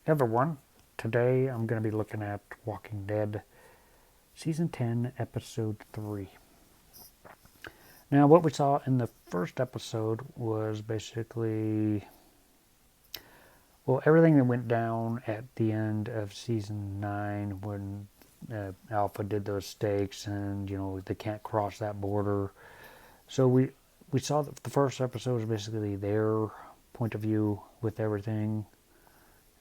Everyone, today I'm going to be looking at Walking Dead Season 10, Episode 3. Now, what we saw in the first episode was basically, well, everything that went down at the end of Season 9 when Alpha did those stakes and, they can't cross that border. So we saw that the first episode was basically their point of view with everything.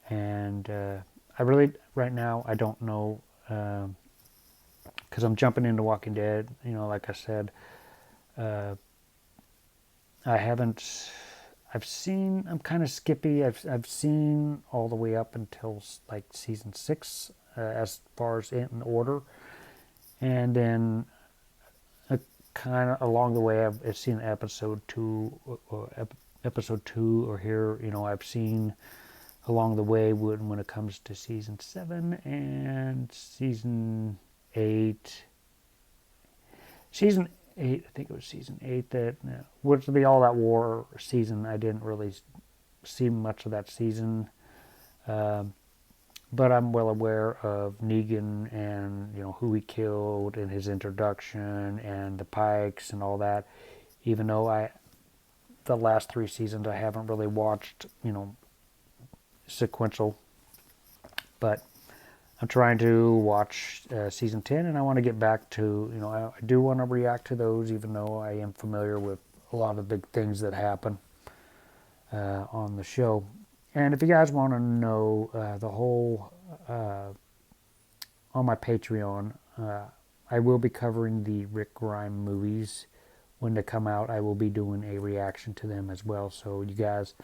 And I really, right now, I don't know, because I'm jumping into Walking Dead, like I said, I'm kind of skippy. I've seen all the way up until like season 6, as far as in order. And then kind of along the way, I've seen episode 2 or here, I've seen along the way when it comes to season 7 and season 8. Season 8, I think it was season 8 that was the All Out War season. I didn't really see much of that season, but I'm well aware of Negan and who he killed in his introduction and the Pikes and all that. Even though the last 3 seasons I haven't really watched, sequential, but I'm trying to watch season 10, and I want to get back to, I do want to react to those, even though I am familiar with a lot of big things that happen on the show. And if you guys want to know the whole, on my Patreon, I will be covering the Rick Grimes movies. When they come out, I will be doing a reaction to them as well. So you guys,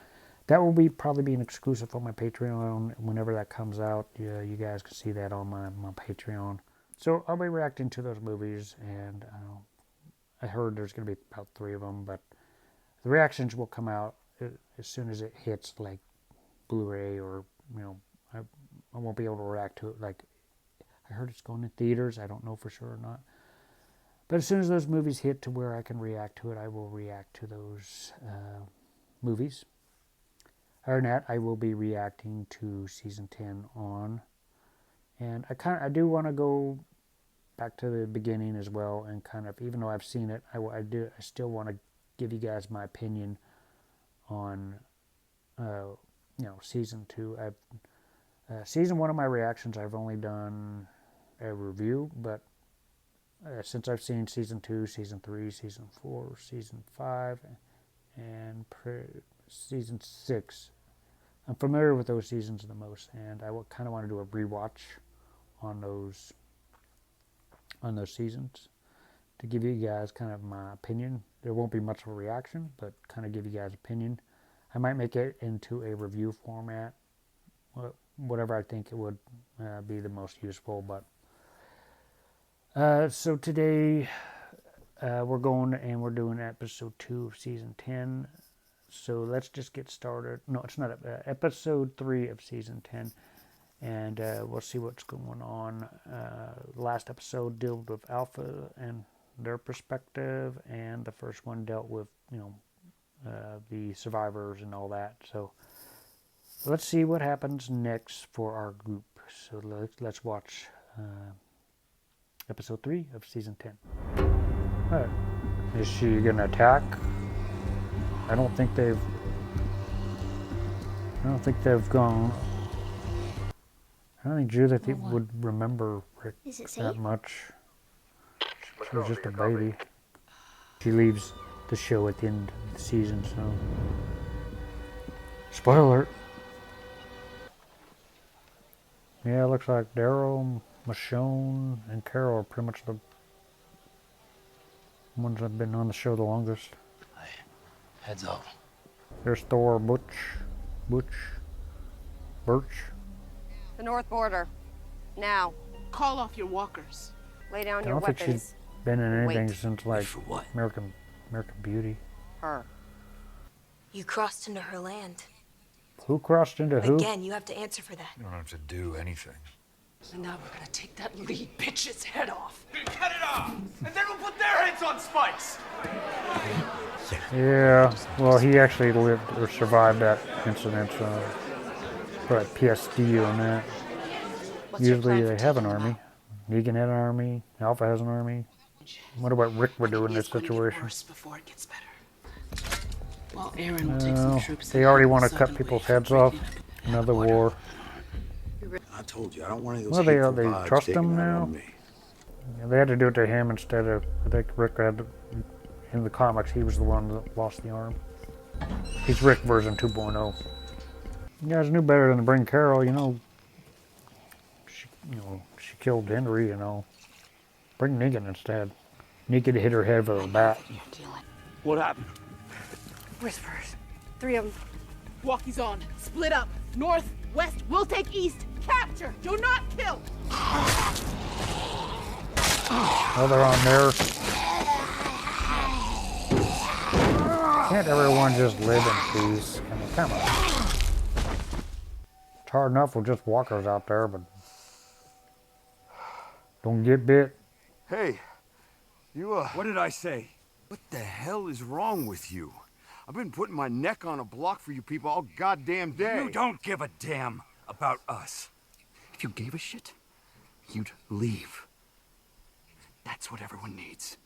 that will probably be an exclusive on my Patreon. Whenever that comes out, you guys can see that on my Patreon. So I'll be reacting to those movies, and I heard there's going to be about 3 of them, but the reactions will come out as soon as it hits like Blu-ray, or I won't be able to react to it. Like, I heard it's going in theaters. I don't know for sure or not. But as soon as those movies hit to where I can react to it, I will react to those movies. Other than that, I will be reacting to season 10 on, and I do want to go back to the beginning as well, and kind of, even though I've seen it, I still want to give you guys my opinion on, season 2. Season 1 of my reactions, I've only done a review, but since I've seen season 2, season 3, season 4, season 5, and season 6, I'm familiar with those seasons the most, and I kind of want to do a rewatch on those seasons to give you guys kind of my opinion. There won't be much of a reaction, but kind of give you guys opinion. I might make it into a review format, whatever I think it would be the most useful. But so today we're doing episode 2 of season 10. So let's just get started. No, it's not episode 3 of season 10, and we'll see what's going on. Last episode dealt with Alpha and their perspective, and the first one dealt with the survivors and all that. So let's see what happens next for our group. So let's watch episode 3 of season 10. All right. Is she gonna attack? I don't think they've gone. I don't think Judith would remember Rick that much. She was just a baby. She leaves the show at the end of the season, so. Spoiler alert. Yeah, it looks like Daryl, Michonne, and Carol are pretty much the ones that have been on the show the longest. Heads up. There's Thor, Birch. The north border. Now. Call off your walkers. Lay down I your don't think weapons. she's been in anything Wait. since like For what? American Beauty. Her. You crossed into her land. Who crossed into who? Again, you have to answer for that. You don't have to do anything. So now we're gonna take that lead bitch's head off. Cut it off! And then we'll put their heads on spikes! Yeah, well, he actually lived or survived that incident, so Put a PSD on that. What's your Usually plan they for have an taking them army. out? Negan had an army. Alpha has an army. I wonder what Rick would do in this It's gonna get situation. worse before it gets better. Well, Aaron will take some No, troops. they and already handle want the to cut southern people's wave heads for off. breaking up Another border. war. I told you, I don't want any of Well, those they hateful vibes trust taken him out now. on me. Yeah, they had to do it to him instead of, I think Rick had, in the comics, he was the one that lost the arm. He's Rick version 2.0. You guys knew better than to bring Carol, she killed Henry, Bring Negan instead. Negan hit her head with a bat. What happened? Whispers. 3 of them. Walkie's on. Split up. North, west, we'll take east. Capture. Do not kill. Oh, they're on there. Can't everyone just live in peace? Come on. It's hard enough with just walkers out there, but don't get bit. Hey, you, What did I say? What the hell is wrong with you? I've been putting my neck on a block for you people all goddamn day. You don't give a damn about us. If you gave a shit, you'd leave. That's what everyone needs.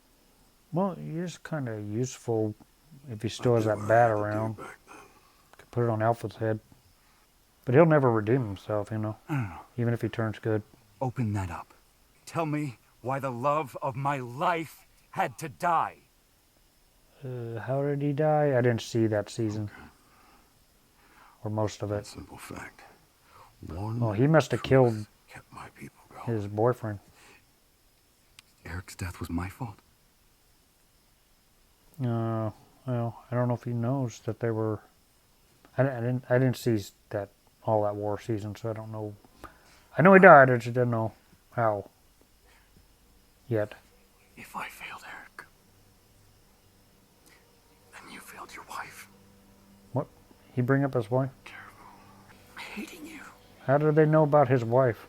Well, he is kind of useful if he still has that bat around. Could put it on Alpha's head. But he'll never redeem himself, I don't know. even if he turns good. Open that up. Tell me why the love of my life had to die. How did he die? I didn't see that season. Or most of it. Simple fact. One Well, he must have killed kept my people going. his boyfriend. Eric's death was my fault. Well, I don't know if he knows that they were. I didn't see all that war season, so I don't know. I know he died. I just didn't know how. Yet. If I failed Eric, then you failed your wife. What? He bring up his wife? I'm hating you. How did they know about his wife?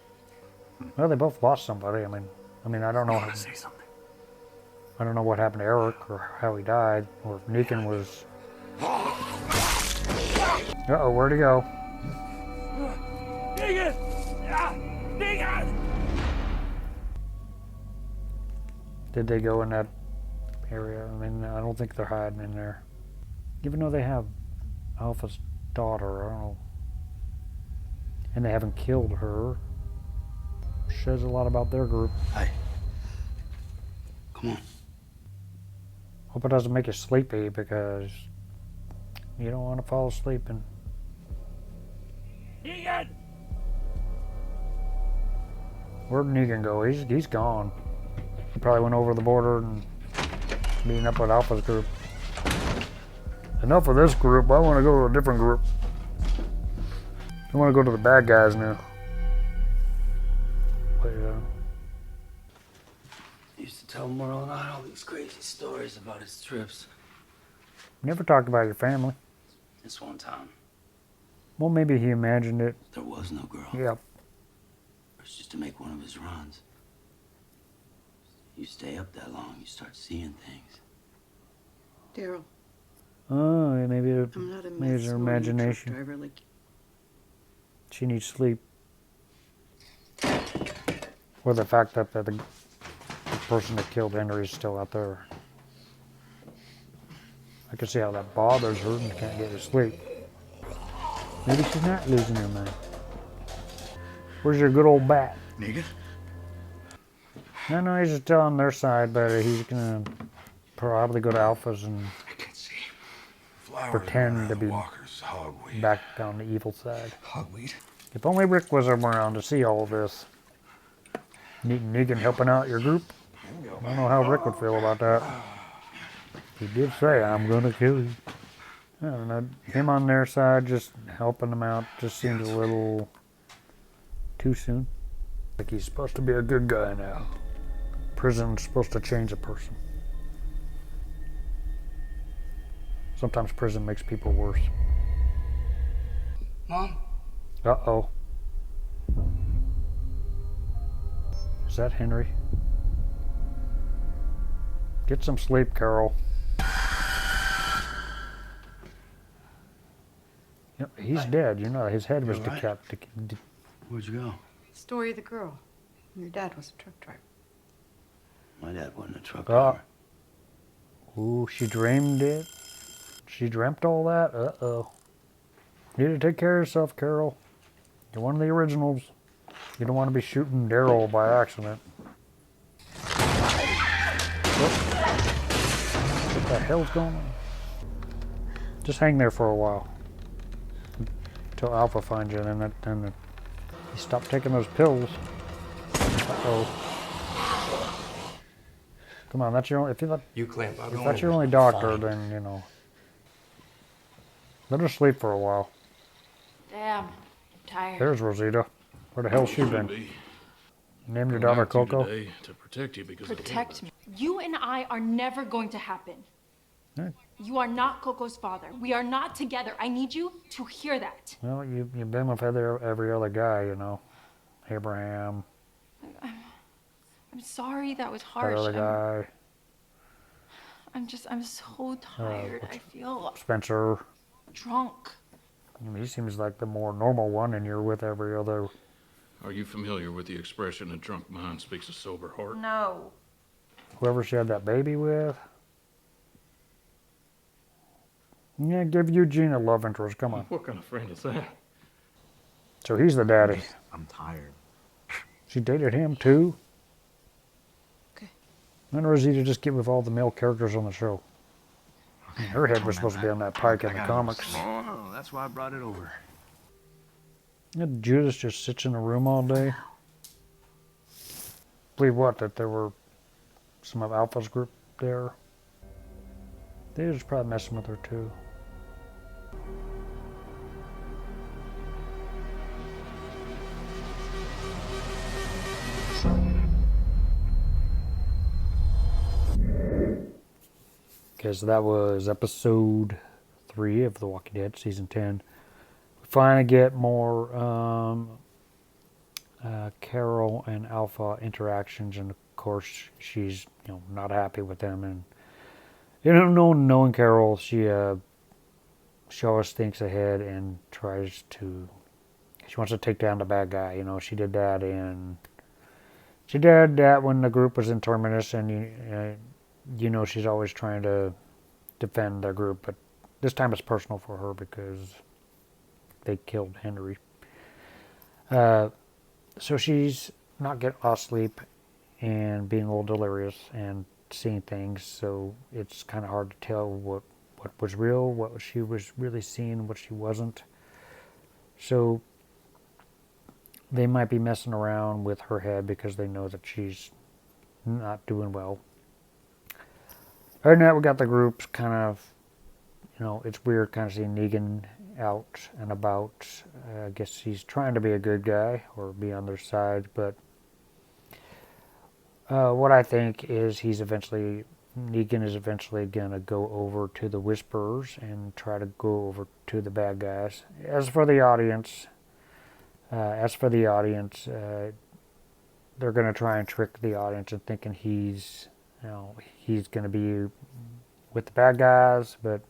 Well, they both lost somebody. I mean, I don't know. Gotta say something. I don't know what happened to Eric or how he died, or if Negan was. Uh-oh, where'd he go? Negan! Negan! Did they go in that area? I mean, I don't think they're hiding in there. Even though they have Alpha's daughter, I don't know. And they haven't killed her. Says a lot about their group. Hey. Come on. Hope it doesn't make you sleepy, because you don't want to fall asleep. And Negan! where'd Negan go? He's gone. He probably went over the border and meeting up with Alpha's group. Enough of this group. I want to go to a different group. I want to go to the bad guys now. But, He used to tell Merle and I all these crazy stories about his trips. never talked about your family. This one time, Well, maybe he imagined it. there was no girl. Yep. It's just to make one of his runs. You stay up that long, you start seeing things. Daryl, Oh, yeah, maybe I'm not a maybe it's her imagination. driver like She needs sleep. Or the fact that the person that killed Henry is still out there. I can see how that bothers her and can't get to sleep. Maybe she's not losing her mind. Where's your good old bat? Negan? No, he's still on their side, but he's gonna probably go to Alpha's and I can't see. Flowers pretend around to be walkers, hogweed. back on the evil side. Hogweed? If only Rick was around to see all of this. Negan helping out your group? I don't know how Rick would feel about that. He did say, I'm gonna kill you. I don't know. Him on their side, just helping them out, just seems a little too soon. Like he's supposed to be a good guy now. Prison's supposed to change a person. Sometimes prison makes people worse. Mom? Uh-oh. Is that Henry? Get some sleep, Carol. Yep, he's dead. You know, his head was You all right? decapitated. Where'd you go? Story of the girl. Your dad was a truck driver. My dad wasn't a truck Oh. driver. Ooh, she dreamed it. She dreamt all that. Uh-oh. You need to take care of yourself, Carol. You're one of the originals. You don't want to be shooting Daryl by accident. What the hell's going on? Just hang there for a while. Until Alpha finds you, and then you stop taking those pills. Uh-oh. Come on, that's your only... If that's your only doctor, then, you know... Let her sleep for a while. Damn, I'm tired. There's Rosita. Where the hell's she been? Named your daughter Coco? Today to protect you because Protect me. You and I are never going to happen. Hey. You are not Coco's father. We are not together. I need you to hear that. Well, you've been with every other guy, you know. Abraham, I'm sorry that was that harsh. other guy, I'm so tired. I feel Spencer. drunk. I mean, he seems like the more normal one, and you're with every other... Are you familiar with the expression, a drunk mind speaks a sober heart? No. Whoever she had that baby with. Yeah, give Eugene a love interest, come on. What kind of friend is that? So he's the daddy. I'm tired. She dated him, too? Okay. When or is he to just get with all the male characters on the show? I mean, her head was supposed to be on that pike in the comics. Oh, that's why I brought it over. Yeah, Judas just sits in a room all day. Believe what? That there were some of Alpha's group there. They was probably messing with her too. Okay, so that was episode 3 of The Walking Dead, season 10. We finally get more Carol and Alpha interactions, and of course she's not happy with them. And knowing Carol, she always thinks ahead and tries to. She wants to take down the bad guy. She did that when the group was in Terminus, and she's always trying to defend their group, but this time it's personal for her because they killed Henry. So she's not getting a lot of sleep and being a little delirious and seeing things, so it's kind of hard to tell what was real, what she was really seeing, what she wasn't. So they might be messing around with her head because they know that she's not doing well. Other than that, we got the groups kind of, it's weird kind of seeing Negan out and about. I guess he's trying to be a good guy or be on their side, but what I think is Negan is eventually going to go over to the Whisperers and try to go over to the bad guys. As for the audience, they're going to try and trick the audience into thinking he's going to be with the bad guys, but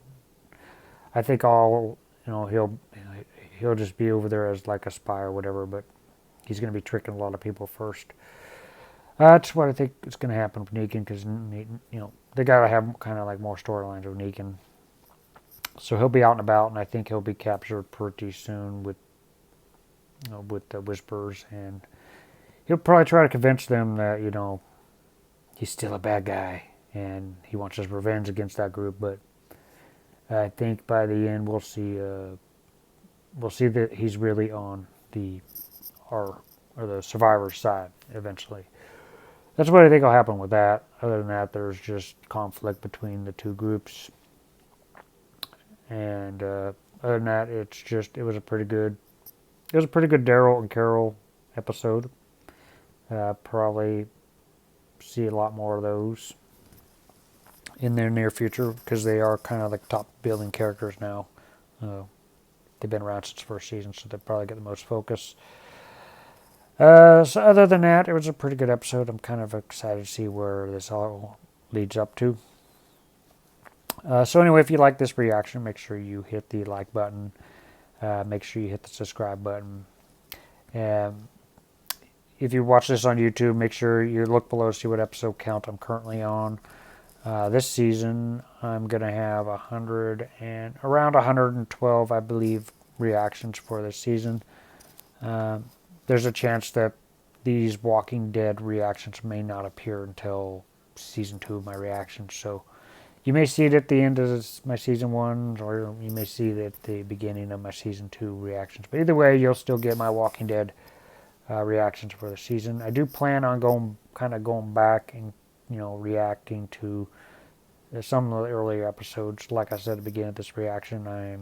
I think he'll just be over there as like a spy or whatever, but he's going to be tricking a lot of people first. That's what I think is going to happen with Negan, because they got to have kind of like more storylines with Negan. So he'll be out and about, and I think he'll be captured pretty soon with the Whisperers, and he'll probably try to convince them that he's still a bad guy and he wants his revenge against that group. But I think by the end we'll see that he's really on the survivor's side eventually. That's what I think will happen with that. Other than that, there's just conflict between the two groups, and other than that, it was a pretty good Daryl and Carol episode. Probably see a lot more of those in their near future, because they are kind of like top billing characters now. They've been around since the first season, so they probably get the most focus. So other than that, it was a pretty good episode. I'm kind of excited to see where this all leads up to. So anyway, if you like this reaction, make sure you hit the like button. make sure you hit the subscribe button. If you watch this on YouTube, make sure you look below to see what episode count I'm currently on. This season, I'm going to have around 112, I believe, reactions for this season. There's a chance that these Walking Dead reactions may not appear until season 2 of my reactions. So you may see it at the end of my season 1, or you may see it at the beginning of my season 2 reactions. But either way, you'll still get my Walking Dead reactions for the season. I do plan on going back and reacting to some of the earlier episodes. Like I said at the beginning of this reaction, I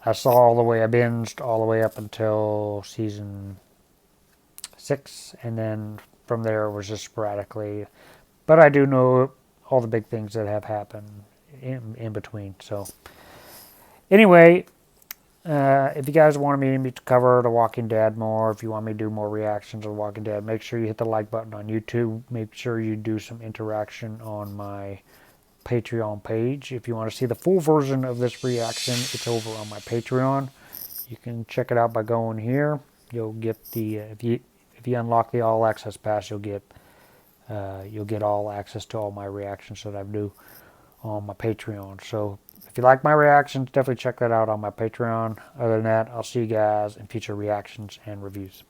binged all the way up until season 6, and then from there it was just sporadically. But I do know all the big things that have happened in between. So anyway, if you guys want me to cover The Walking Dead more, if you want me to do more reactions of The Walking Dead, make sure you hit the like button on YouTube. Make sure you do some interaction on my Patreon page. If you want to see the full version of this reaction, it's over on my Patreon. You can check it out by going here. You'll get the if you unlock the All Access Pass, you'll get all access to all my reactions that I do on my Patreon. So if you like my reactions, definitely check that out on my Patreon. Other than that, I'll see you guys in future reactions and reviews.